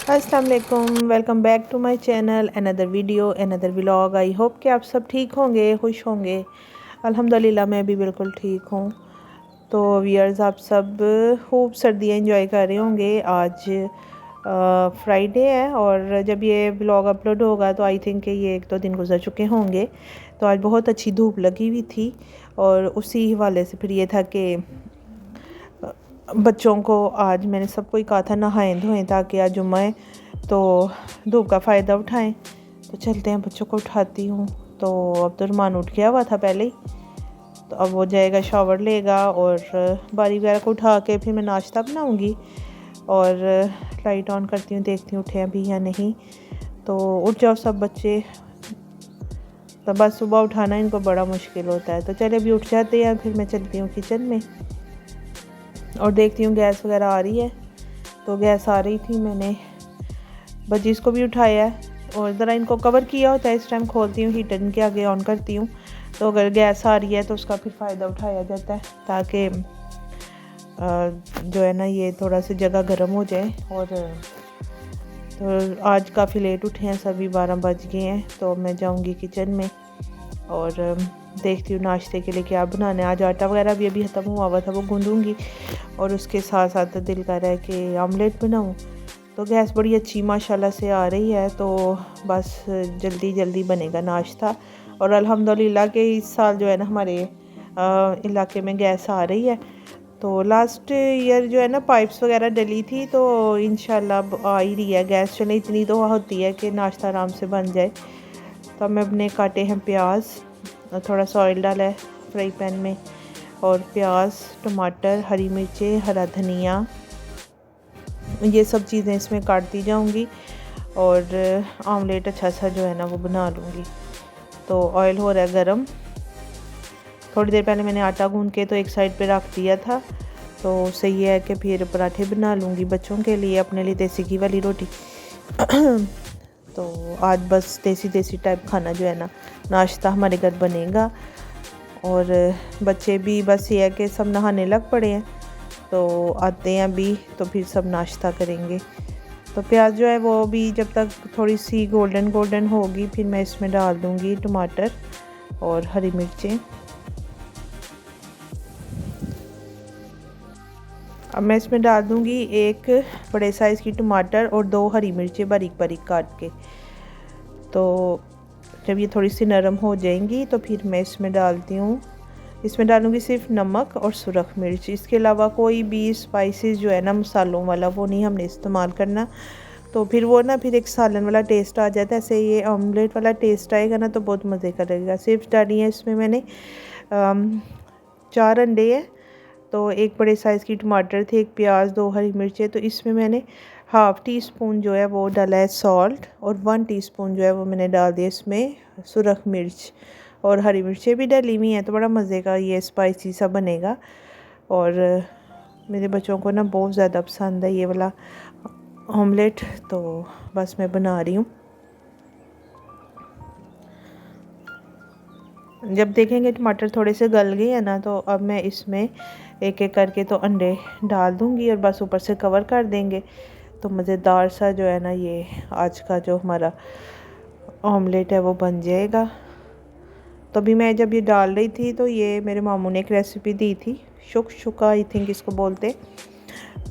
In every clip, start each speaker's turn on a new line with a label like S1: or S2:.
S1: अस्सलाम वालेकुम, welcome back to my channel. Another video, another vlog. I hope कि आप सब ठीक होंगे, खुश होंगे। अल्हम्दुलिल्लाह मैं भी बिल्कुल ठीक हूँ। तो व्यूअर्स, आप सब खूब सर्दियाँ एंजॉय कर रहे होंगे। आज फ्राइडे है और जब ये व्लॉग अपलोड होगा तो आई थिंक ये 1-2 दिन गुजर चुके होंगे। तो आज बहुत अच्छी धूप लगी हुई थी और उसी हवाले से फिर ये था कि बच्चों को आज मैंने सबको ही कहा था नहाएं धोएं ताकि आज जुम्मा है तो धूप का फ़ायदा उठाएं। तो चलते हैं, बच्चों को उठाती हूँ। तो अब्दुर्रहमान उठ गया हुआ था पहले ही, तो अब वो जाएगा, शावर लेगा और बारी वगैरह को उठा के फिर मैं नाश्ता बनाऊँगी और लाइट ऑन करती हूँ, देखती हूँ उठे अभी या नहीं। तो उठ जाओ सब बच्चे। तो बस सुबह उठाना इनको बड़ा मुश्किल होता है। तो चले अभी उठ जाते हैं, फिर मैं चलती हूँ किचन में और देखती हूँ गैस वगैरह आ रही है। तो गैस आ रही थी, मैंने बजीज़ को भी उठाया है और ज़रा इनको कवर किया होता है। इस टाइम खोलती हूँ, हीटर इनके आगे ऑन करती हूँ, तो अगर गैस आ रही है तो उसका फिर फ़ायदा उठाया जाता है ताकि जो है ना ये थोड़ा सा जगह गर्म हो जाए। और तो आज काफ़ी लेट उठे हैं, सभी 12 बज गए हैं। तो मैं जाऊँगी किचन में और देखती हूँ नाश्ते के लिए क्या बनाना है। आज आटा वगैरह भी अभी ख़त्म हुआ था, वो गूँधूँगी और उसके साथ साथ दिल कर रहा है कि आमलेट बनाऊँ। तो गैस बड़ी अच्छी माशाल्लाह से आ रही है, तो बस जल्दी जल्दी बनेगा नाश्ता। और अल्हम्दुलिल्लाह के इस साल जो है ना हमारे इलाके में गैस आ रही है। तो लास्ट ईयर जो है ना पाइप्स वगैरह डली थी, तो इंशाल्लाह अब आ ही रही है गैस। चले इतनी तो होती है कि नाश्ता आराम से बन जाए। तो अब मैं अपने काटे हैं प्याज, थोड़ा सा ऑयल डाला है फ्राई पैन में, और प्याज, टमाटर, हरी मिर्चें, हरा धनिया, ये सब चीज़ें इसमें काटती जाऊंगी और आमलेट अच्छा सा जो है ना वो बना लूँगी। तो ऑयल हो रहा है गरम। थोड़ी देर पहले मैंने आटा गूंद के तो एक साइड पे रख दिया था। तो सही है कि फिर पराठे बना लूँगी बच्चों के लिए, अपने लिए देसी घी वाली रोटी। तो आज बस देसी देसी टाइप खाना जो है ना नाश्ता हमारे घर बनेगा। और बच्चे भी बस ये है कि सब नहाने लग पड़े हैं, तो आते हैं अभी तो फिर सब नाश्ता करेंगे। तो प्याज जो है वो भी जब तक थोड़ी सी गोल्डन गोल्डन होगी फिर मैं इसमें डाल दूँगी टमाटर और हरी मिर्चें। अब मैं इसमें डाल दूँगी एक बड़े साइज़ की टमाटर और 2 हरी मिर्चें बारीक बारीक काट के। तो जब ये थोड़ी सी नरम हो जाएंगी तो फिर मैं इसमें डालती हूँ, इसमें डालूँगी सिर्फ नमक और सुरख मिर्च। इसके अलावा कोई भी स्पाइसेस जो है ना मसालों वाला वो नहीं हमने इस्तेमाल करना। तो फिर वो ना फिर एक सालन वाला टेस्ट आ जाता है, ऐसे ये ऑमलेट वाला टेस्ट आएगा ना तो बहुत मज़े का लगेगा। सिर्फ डाली है इसमें मैंने 4 अंडे हैं, तो एक बड़े साइज़ की टमाटर थे, एक प्याज, 2 हरी मिर्चें। तो इसमें मैंने हाफ़ टी स्पून जो है वो डाला है सॉल्ट और 1 टीस्पून जो है वो मैंने डाल दिया इसमें सुरख मिर्च। और हरी मिर्चें भी डली हुई हैं, तो बड़ा मज़े का ये स्पाइसी सा बनेगा। और मेरे बच्चों को ना बहुत ज़्यादा पसंद है ये वाला ऑमलेट, तो बस मैं बना रही हूँ। जब देखेंगे टमाटर थोड़े से गल गए हैं ना तो अब मैं इसमें एक एक करके तो अंडे डाल दूँगी और बस ऊपर से कवर कर देंगे। तो मज़ेदार सा जो है ना ये आज का जो हमारा ऑमलेट है वो बन जाएगा। तो अभी मैं जब ये डाल रही थी तो ये मेरे मामू ने एक रेसिपी दी थी, शुका आई थिंक इसको बोलते।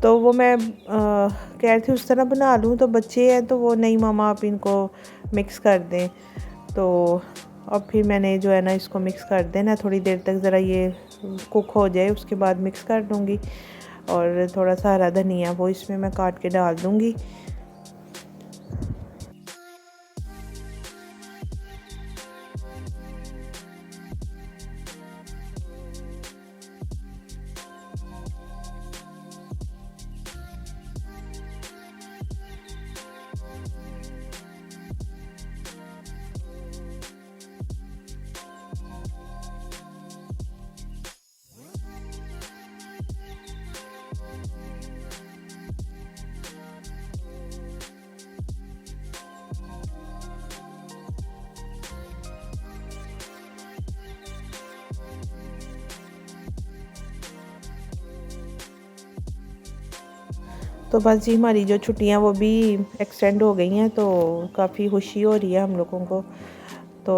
S1: तो वो मैं कह रही थी उस तरह बना लूँ, तो बच्चे हैं तो वो नहीं मामा आप इनको मिक्स कर दें। तो अब फिर मैंने जो है ना इसको मिक्स कर देना, थोड़ी देर तक ज़रा ये कुक हो जाए उसके बाद मिक्स कर दूँगी। और थोड़ा सा हरा धनिया वो इसमें मैं काट के डाल दूँगी। तो बस जी हमारी जो छुट्टियां वो भी एक्सटेंड हो गई हैं, तो काफ़ी खुशी हो रही है हम लोगों को। तो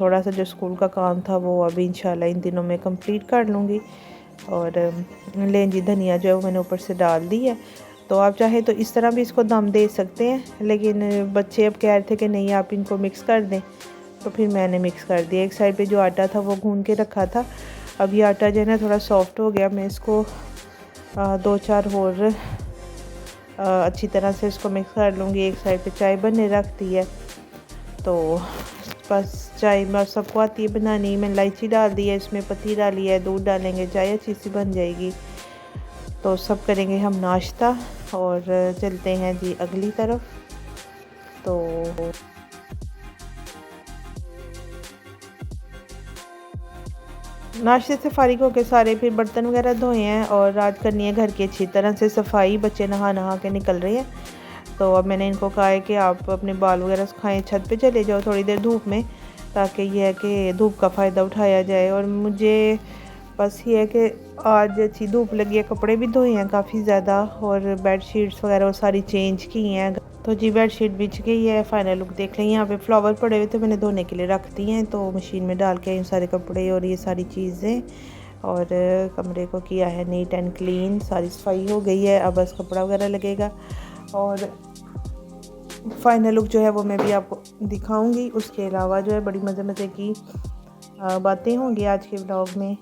S1: थोड़ा सा जो स्कूल का काम था वो अभी इंशाल्लाह इन दिनों में कंप्लीट कर लूँगी। और लेंजी धनिया जो है वो मैंने ऊपर से डाल दी है। तो आप चाहे तो इस तरह भी इसको दम दे सकते हैं, लेकिन बच्चे अब कह रहे थे कि नहीं आप इनको मिक्स कर दें, तो फिर मैंने मिक्स कर दिया। एक साइड पे जो आटा था वो गूंद के रखा था। अब ये आटा जो है ना थोड़ा सॉफ्ट हो गया, मैं इसको 2-4 और अच्छी तरह से इसको मिक्स कर लूँगी। एक साइड पे चाय बनने रख दी है, तो बस चाय में सबको आती है बनानी। मैंने इलायची डाल दी है, इसमें पत्ती डाली है, दूध डालेंगे, चाय अच्छी सी बन जाएगी। तो सब करेंगे हम नाश्ता और चलते हैं जी अगली तरफ। तो नाश्ते से फारिग होकर सारे फिर बर्तन वगैरह धोए हैं और आज करनी है घर की अच्छी तरह से सफाई। बच्चे नहा नहा के निकल रहे हैं, तो अब मैंने इनको कहा है कि आप अपने बाल वगैरह सुखाएं, छत पे चले जाओ थोड़ी देर धूप में, ताकि ये है कि धूप का फ़ायदा उठाया जाए। और मुझे बस ये है कि आज अच्छी धूप लगी है, कपड़े भी धोए हैं काफ़ी ज़्यादा और बेड शीट्स वगैरह वो सारी चेंज की हैं। तो जी बेड शीट बिछ गई है, फाइनल लुक देख लें। यहाँ पे फ्लावर पड़े हुए थे, मैंने धोने के लिए रख दिए हैं, तो मशीन में डाल के इन सारे कपड़े और ये सारी चीज़ें और कमरे को किया है नीट एंड क्लीन, सारी सफाई हो गई है। अब बस कपड़ा वगैरह लगेगा और फाइनल लुक जो है वो मैं भी आपको दिखाऊंगी। उसके अलावा जो है बड़ी मज़े मज़े की बातें होंगी आज के व्लॉग में।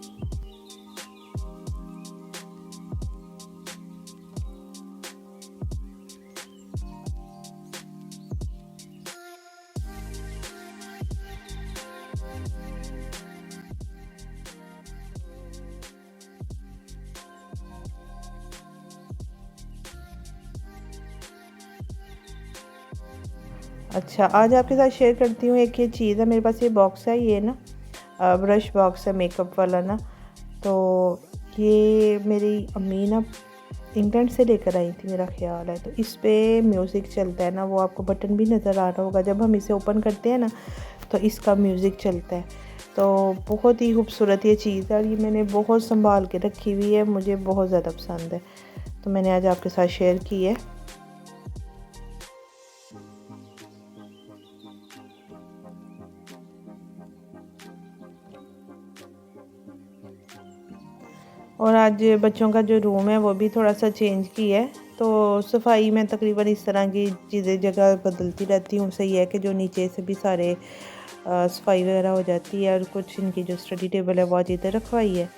S1: अच्छा, आज आपके साथ शेयर करती हूँ एक ये चीज़ है मेरे पास, ये बॉक्स है, ये ना ब्रश बॉक्स है मेकअप वाला ना। तो ये मेरी अम्मी ना इंग्लैंड से लेकर आई थी मेरा ख्याल है। तो इस पे म्यूज़िक चलता है ना, वो आपको बटन भी नज़र आ रहा होगा, जब हम इसे ओपन करते हैं ना तो इसका म्यूज़िक चलता है। तो बहुत ही खूबसूरत ये चीज़ है और ये मैंने बहुत संभाल के रखी हुई है, मुझे बहुत ज़्यादा पसंद है, तो मैंने आज आपके साथ शेयर की है। और आज बच्चों का जो रूम है वो भी थोड़ा सा चेंज किया है, तो सफाई में तकरीबन इस तरह की चीज़ें जगह बदलती रहती हूँ। सही है कि जो नीचे से भी सारे सफाई वगैरह हो जाती है। और कुछ इनकी जो स्टडी टेबल है वो आज इधर रखवाई है।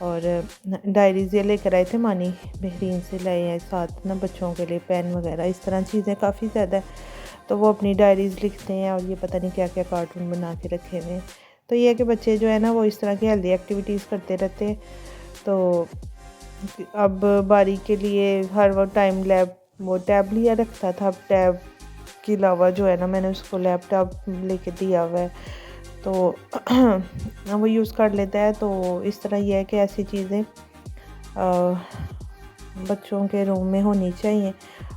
S1: और डायरीज़ ये लेकर आए थे, मानी बहरीन से लाए हैं साथ ना बच्चों के लिए पेन वगैरह, इस तरह चीज़ें काफ़ी ज़्यादा, तो वो अपनी डायरीज़ लिखते हैं और ये पता नहीं क्या क्या कार्टून बना के रखे हुए हैं। तो ये है कि बच्चे जो है ना वो इस तरह की हेल्दी एक्टिविटीज़ करते रहते हैं। तो अब बारी के लिए हर वो टाइम वो टैब लिया रखता था, अब टैब के अलावा जो है ना मैंने उसको लैपटॉप लेके दिया हुआ है, तो वो यूज़ कर लेता है। तो इस तरह यह है कि ऐसी चीज़ें बच्चों के रूम में होनी चाहिए।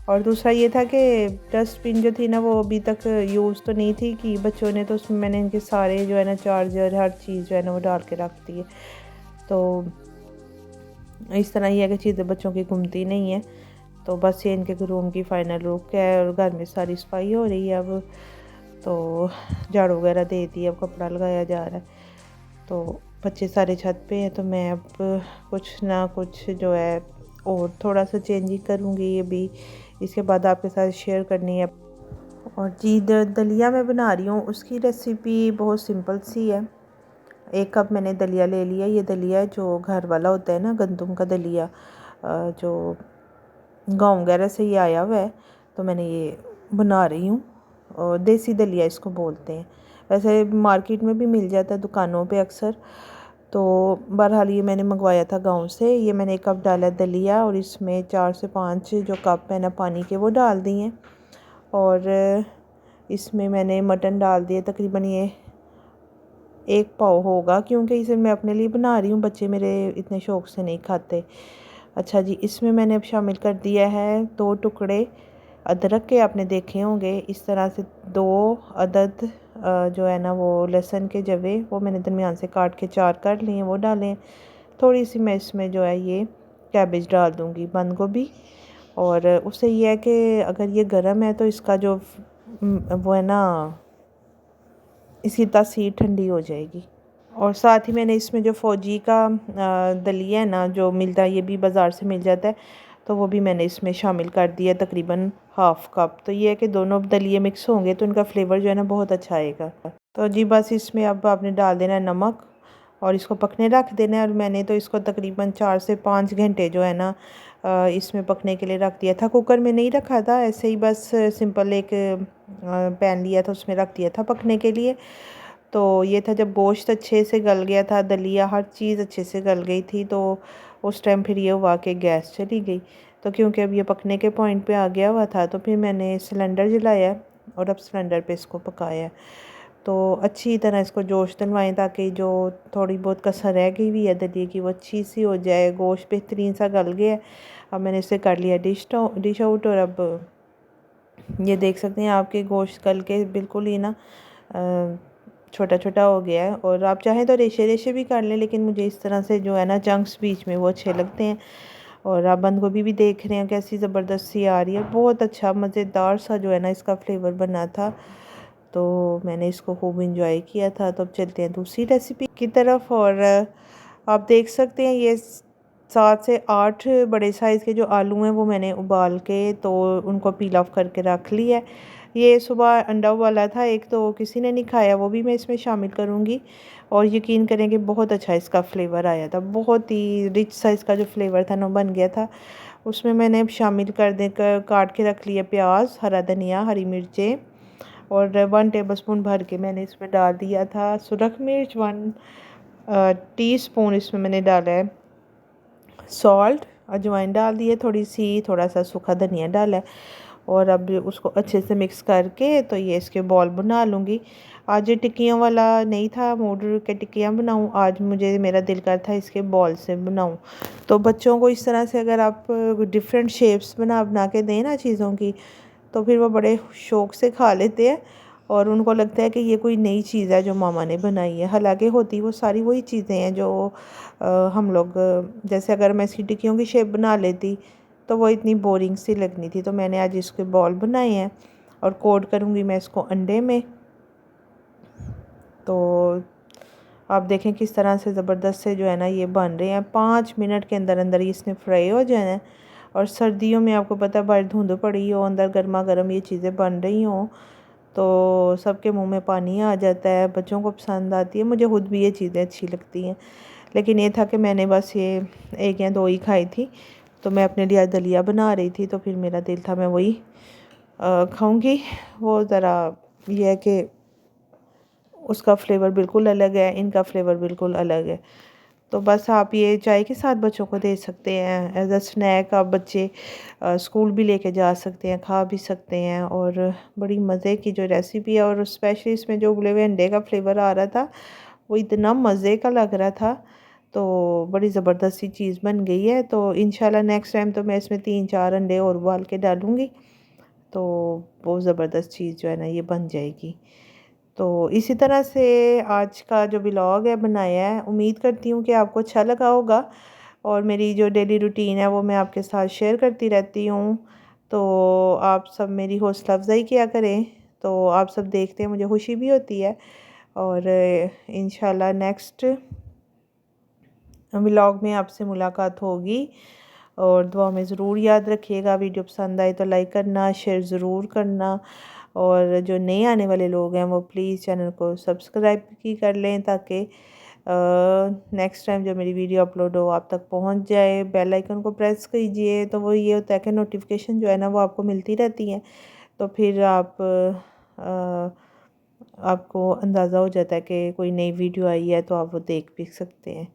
S1: और दूसरा ये था कि डस्टबिन जो थी ना वो अभी तक यूज़ तो नहीं थी कि बच्चों ने, तो उसमें मैंने इनके सारे जो है ना चार्जर हर चीज़ जो है ना वो डाल के रख दी है। तो इस तरह ही है कि चीज़ें बच्चों की घूमती नहीं है। तो बस ये इनके रूम की फाइनल लुक है और घर में सारी सफाई हो रही है। अब तो झाड़ू वगैरह दे दी, अब कपड़ा लगाया जा रहा है। तो बच्चे सारे छत पे हैं, तो मैं अब कुछ ना कुछ जो है और थोड़ा सा चेंजिंग करूँगी, ये भी इसके बाद आपके साथ शेयर करनी है। और जी दलिया मैं बना रही हूँ, उसकी रेसिपी बहुत सिंपल सी है। 1 कप मैंने दलिया ले लिया। ये दलिया जो घर वाला होता है ना, गंदम का दलिया, जो गाँव वगैरह से ये आया हुआ है, तो मैंने ये बना रही हूँ। और देसी दलिया इसको बोलते हैं, वैसे मार्केट में भी मिल जाता है दुकानों पे अक्सर। तो बहरहाल ये मैंने मंगवाया था गांव से। ये मैंने 1 कप डाला दलिया और इसमें 4 से 5 जो कप है ना पानी के वो डाल दिए। और इसमें मैंने मटन डाल दिए, तकरीबन ये 1 पाव होगा, क्योंकि इसे मैं अपने लिए बना रही हूँ, बच्चे मेरे इतने शौक़ से नहीं खाते। अच्छा जी, इसमें मैंने अब शामिल कर दिया है 2 टुकड़े अदरक के, आपने देखे होंगे इस तरह से 2 अदद जो है ना वो लहसुन के जवे, वो मैंने दरमियान से काट के 4 कर लिए, वो डालें। थोड़ी सी मैं इसमें जो है ये कैबेज डाल दूँगी, बंद गोभी, और उससे ये है कि अगर ये गर्म है तो इसका जो वो है ना, इसकी तासीर ठंडी हो जाएगी। और साथ ही मैंने इसमें जो फ़ौजी का दलिया है ना जो मिलता है, ये भी बाज़ार से मिल जाता है, तो वो भी मैंने इसमें शामिल कर दिया, तकरीबन हाफ़ कप। तो ये है कि दोनों दलिए मिक्स होंगे तो उनका फ्लेवर जो है ना बहुत अच्छा आएगा। तो जी बस इसमें अब आपने डाल देना है नमक और इसको पकने रख देना है। और मैंने तो इसको तकरीबन 4 से 5 घंटे जो है ना इसमें पकने के लिए रख दिया था। कुकर में नहीं रखा था, ऐसे ही बस सिंपल एक पैन लिया था, उसमें रख दिया था पकने के लिए। तो ये था जब गोश्त अच्छे से गल गया था, दलिया हर चीज़ अच्छे से गल गई थी, तो उस टाइम फिर ये हुआ कि गैस चली गई। तो क्योंकि अब ये पकने के पॉइंट पे आ गया हुआ था, तो फिर मैंने सिलेंडर जलाया और अब सिलेंडर पे इसको पकाया। तो अच्छी तरह इसको जोश दिलवाएं ताकि जो थोड़ी बहुत कसर रह गई हुई है दलिए की वो अच्छी सी हो जाए। गोश्त बेहतरीन सा गल गया है। अब मैंने इसे कर लिया डिश आउट। और अब ये देख सकते हैं आपके गोश्त गल के बिल्कुल ही ना छोटा छोटा हो गया है। और आप चाहें तो रेशे रेशे भी कर लें, लेकिन मुझे इस तरह से जो है ना चंक्स बीच में वो अच्छे लगते हैं। और आप बंद गोभी भी देख रहे हैं कैसी ज़बरदस्त सी आ रही है, बहुत अच्छा मज़ेदार सा जो है ना इसका फ्लेवर बना था। तो मैंने इसको खूब इंजॉय किया था। तो अब चलते हैं दूसरी रेसिपी की तरफ। और आप देख सकते हैं ये 7 से 8 बड़े साइज़ के जो आलू हैं वो मैंने उबाल के तो उनको पील ऑफ करके रख लिया है। ये सुबह अंडा वाला था एक, तो किसी ने नहीं खाया, वो भी मैं इसमें शामिल करूँगी। और यकीन करें कि बहुत अच्छा इसका फ्लेवर आया था, बहुत ही रिच सा इसका जो फ्लेवर था ना बन गया था। उसमें मैंने शामिल कर देकर काट के रख लिया प्याज, हरा धनिया, हरी मिर्चें। और 1 टेबलस्पून भर के मैंने इसमें डाल दिया था सुरख मिर्च। 1 टीस्पून इसमें मैंने डाला है सॉल्ट, अजवाइन डाल दी है थोड़ी सी, थोड़ा सा सूखा धनिया डाला है। और अब उसको अच्छे से मिक्स करके तो ये इसके बॉल बना लूँगी। आज ये टिक्कियों वाला नहीं था मूड के टिक्कियाँ बनाऊँ, आज मुझे मेरा दिल कर था इसके बॉल से बनाऊँ। तो बच्चों को इस तरह से अगर आप डिफरेंट शेप्स बना बना के दें ना चीज़ों की, तो फिर वो बड़े शौक़ से खा लेते हैं। और उनको लगता है कि ये कोई नई चीज़ है जो मामा ने बनाई है, हालांकि होती वो सारी वही चीज़ें हैं जो हम लोग जैसे अगर मैं इसकी टिक्कियों की शेप बना लेती तो वो इतनी बोरिंग सी लगनी थी। तो मैंने आज इसके बॉल बनाए हैं और कोट करूँगी मैं इसको अंडे में। तो आप देखें किस तरह से ज़बरदस्त से जो है ना ये बन रहे हैं। 5 मिनट के अंदर अंदर ही इसने फ्राई हो जाना है। और सर्दियों में आपको पता है बाहर धुंध पड़ी हो, अंदर गर्मा गर्म ये चीज़ें बन रही हों तो सबके मुंह में पानी आ जाता है, बच्चों को पसंद आती है, मुझे खुद भी ये चीज़ें अच्छी लगती हैं। लेकिन ये था कि मैंने बस ये 1 या 2 ही खाई थी, तो मैं अपने लिए दलिया बना रही थी, तो फिर मेरा दिल था मैं वही खाऊंगी। वो ज़रा ये है कि उसका फ्लेवर बिल्कुल अलग है, इनका फ्लेवर बिल्कुल अलग है। तो बस आप ये चाय के साथ बच्चों को दे सकते हैं, एज अ स्नैक आप बच्चे स्कूल भी लेके जा सकते हैं, खा भी सकते हैं। और बड़ी मज़े की जो रेसिपी है, और स्पेशली इसमें जो उबले हुए अंडे का फ्लेवर आ रहा था वो इतना मज़े का लग रहा था। तो बड़ी ज़बरदस्त सी चीज़ बन गई है। तो इंशाल्लाह नेक्स्ट टाइम तो मैं इसमें 3-4 अंडे और उबाल के डालूँगी, तो बहुत ज़बरदस्त चीज़ जो है ना ये बन जाएगी। तो इसी तरह से आज का जो व्लॉग है बनाया है, उम्मीद करती हूँ कि आपको अच्छा लगा होगा। और मेरी जो डेली रूटीन है वो मैं आपके साथ शेयर करती रहती हूँ। तो आप सब मेरी हौसला अफजाई किया करें, तो आप सब देखते हैं मुझे खुशी भी होती है। और इंशाल्लाह नेक्स्ट व्लॉग में आपसे मुलाकात होगी। और दुआ में ज़रूर याद रखिएगा। वीडियो पसंद आए तो लाइक करना, शेयर ज़रूर करना। और जो नए आने वाले लोग हैं वो प्लीज़ चैनल को सब्सक्राइब भी कर लें, ताकि नेक्स्ट टाइम जो मेरी वीडियो अपलोड हो आप तक पहुंच जाए। बेल आइकन को प्रेस कीजिए, तो वो ये होता है कि नोटिफिकेशन जो है ना वो आपको मिलती रहती है। तो फिर आपको अंदाज़ा हो जाता है कि कोई नई वीडियो आई है, तो आप वो देख भी सकते हैं।